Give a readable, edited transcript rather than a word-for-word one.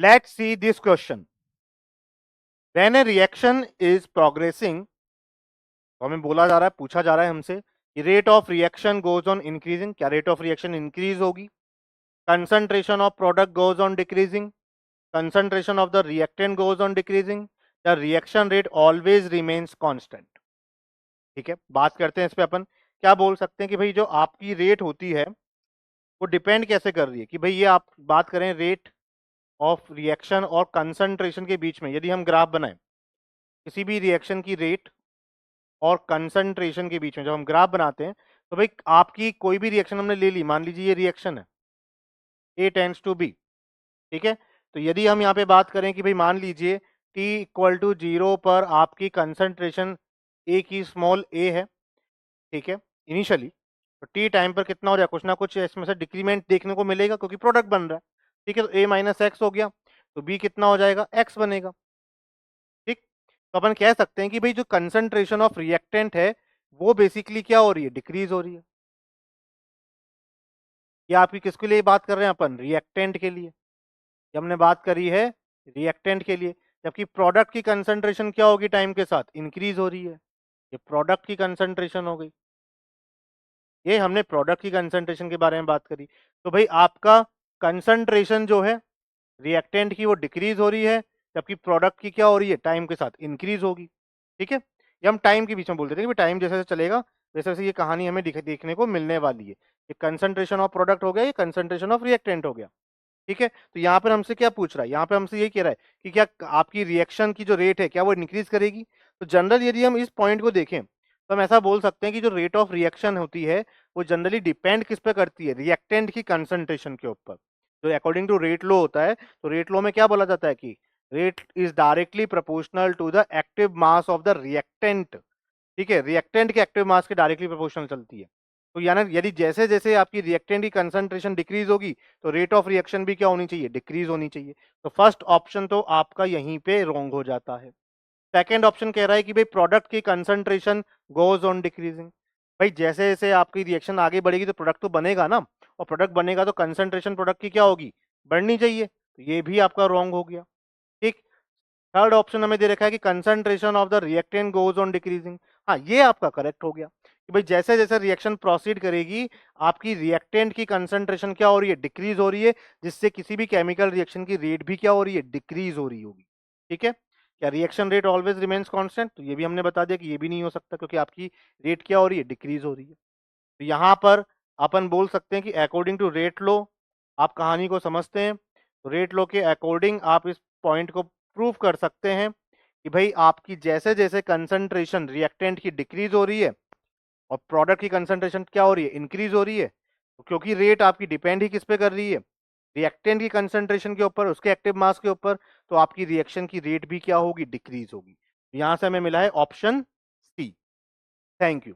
Let's see this question. When a reaction is progressing, तो हमें बोला जा रहा है, पूछा जा रहा है हमसे कि rate of reaction goes on increasing, क्या रेट ऑफ रिएक्शन इंक्रीज होगी? Concentration of product goes on decreasing, concentration of the reactant goes on decreasing, the reaction rate always remains constant. ठीक है, बात करते हैं इस पे। अपन क्या बोल सकते हैं कि भाई जो आपकी रेट होती है वो डिपेंड कैसे कर रही है, कि भाई ये आप बात करें रेट ऑफ रिएक्शन और कंसंट्रेशन के बीच में, यदि हम ग्राफ बनाएं किसी भी रिएक्शन की रेट और कंसंट्रेशन के बीच में जब हम ग्राफ बनाते हैं, तो भाई आपकी कोई भी रिएक्शन हमने ले ली, मान लीजिए ये रिएक्शन है ए टेंड्स टू बी, ठीक है। तो यदि हम यहाँ पे बात करें कि भाई मान लीजिए t इक्वल टू 0 पर आपकी कंसंट्रेशन ए की स्मॉल ए है, ठीक है, इनिशियली, तो टी टाइम पर कितना हो जाए, कुछ ना कुछ इसमें से डिक्रीमेंट देखने को मिलेगा क्योंकि प्रोडक्ट बन रहा है, ठीक है। तो ए माइनस एक्स हो गया, तो बी कितना हो जाएगा, एक्स बनेगा, ठीक। तो अपन कह सकते हैं कि भाई जो कंसंट्रेशन ऑफ रिएक्टेंट है वो बेसिकली क्या हो रही है, डिक्रीज हो रही है। ये आपकी किसके लिए बात कर रहे हैं अपन, रिएक्टेंट के लिए, ये हमने बात करी है रिएक्टेंट के लिए। जबकि प्रोडक्ट की कंसंट्रेशन क्या होगी टाइम के साथ, इंक्रीज हो रही है, ये प्रोडक्ट की कंसंट्रेशन हो गई। ये हमने प्रोडक्ट की कंसंट्रेशन के बारे में बात करी। तो भाई आपका कंसंट्रेशन जो है रिएक्टेंट की वो डिक्रीज हो रही है, जबकि प्रोडक्ट की क्या हो रही है, टाइम के साथ इंक्रीज होगी, ठीक है। ये हम टाइम के बीच में बोलते थे कि टाइम जैसे जैसे चलेगा वैसे वैसे ये कहानी हमें देखने को मिलने वाली है। ये कंसंट्रेशन ऑफ प्रोडक्ट हो गया, ये कंसंट्रेशन ऑफ रिएक्टेंट हो गया, ठीक है। तो यहाँ पर हमसे क्या पूछ रहा है, यहाँ पे हमसे ये कह रहा है कि क्या आपकी रिएक्शन की जो रेट है क्या वो इंक्रीज करेगी। तो जनरल यदि हम इस पॉइंट को देखें तो हम ऐसा बोल सकते हैं कि जो रेट ऑफ रिएक्शन होती है वो जनरली डिपेंड किस पे करती है, रिएक्टेंट की कंसंट्रेशन के ऊपर। जो अकॉर्डिंग टू रेट लॉ होता है, तो रेट लॉ में क्या बोला जाता है कि rate is directly proportional to the active mass of the reactant, ठीक है। रिएक्टेंट के एक्टिव मास के डायरेक्टली प्रोपोर्शनल चलती है। तो यानी यदि जैसे जैसे आपकी रिएक्टेंट की कंसंट्रेशन डिक्रीज होगी तो रेट ऑफ रिएक्शन भी क्या होनी चाहिए, डिक्रीज होनी चाहिए। तो फर्स्ट ऑप्शन तो आपका यहीं पे रॉन्ग हो जाता है। सेकेंड ऑप्शन कह रहा है कि भाई प्रोडक्ट की कंसंट्रेशन गोज ऑन डिक्रीजिंग। भाई जैसे जैसे आपकी रिएक्शन आगे बढ़ेगी तो प्रोडक्ट तो बनेगा ना, और प्रोडक्ट बनेगा तो कंसंट्रेशन प्रोडक्ट की क्या होगी, बढ़नी चाहिए। तो ये भी आपका रॉन्ग हो गया, ठीक। थर्ड ऑप्शन हमें दे रखा है कि concentration of the reactant goes on decreasing. हाँ, ये आपका करेक्ट हो गया कि भाई जैसे जैसे रिएक्शन प्रोसीड करेगी आपकी रिएक्टेंट की कंसंट्रेशन क्या हो रही है, डिक्रीज हो रही है, जिससे किसी भी केमिकल रिएक्शन की रेट भी क्या हो रही है, डिक्रीज हो रही होगी, ठीक है। क्या reaction rate always remains constant, तो ये भी हमने बता दिया कि ये भी नहीं हो सकता क्योंकि आपकी रेट क्या हो रही है, डिक्रीज हो रही है। तो यहाँ पर अपन बोल सकते हैं कि अकॉर्डिंग टू रेट लो आप कहानी को समझते हैं, तो रेट लो के अकॉर्डिंग आप इस पॉइंट को प्रूव कर सकते हैं कि भाई आपकी जैसे जैसे कंसंट्रेशन रिएक्टेंट की डिक्रीज हो रही है और प्रोडक्ट की कंसंट्रेशन क्या हो रही है, इंक्रीज हो रही है, तो क्योंकि रेट आपकी डिपेंड ही किस पे कर रही है, रिएक्टेंट की कंसंट्रेशन के ऊपर, उसके एक्टिव मास के ऊपर, तो आपकी रिएक्शन की रेट भी क्या होगी, डिक्रीज होगी। यहां से हमें मिला है ऑप्शन सी। Thank you.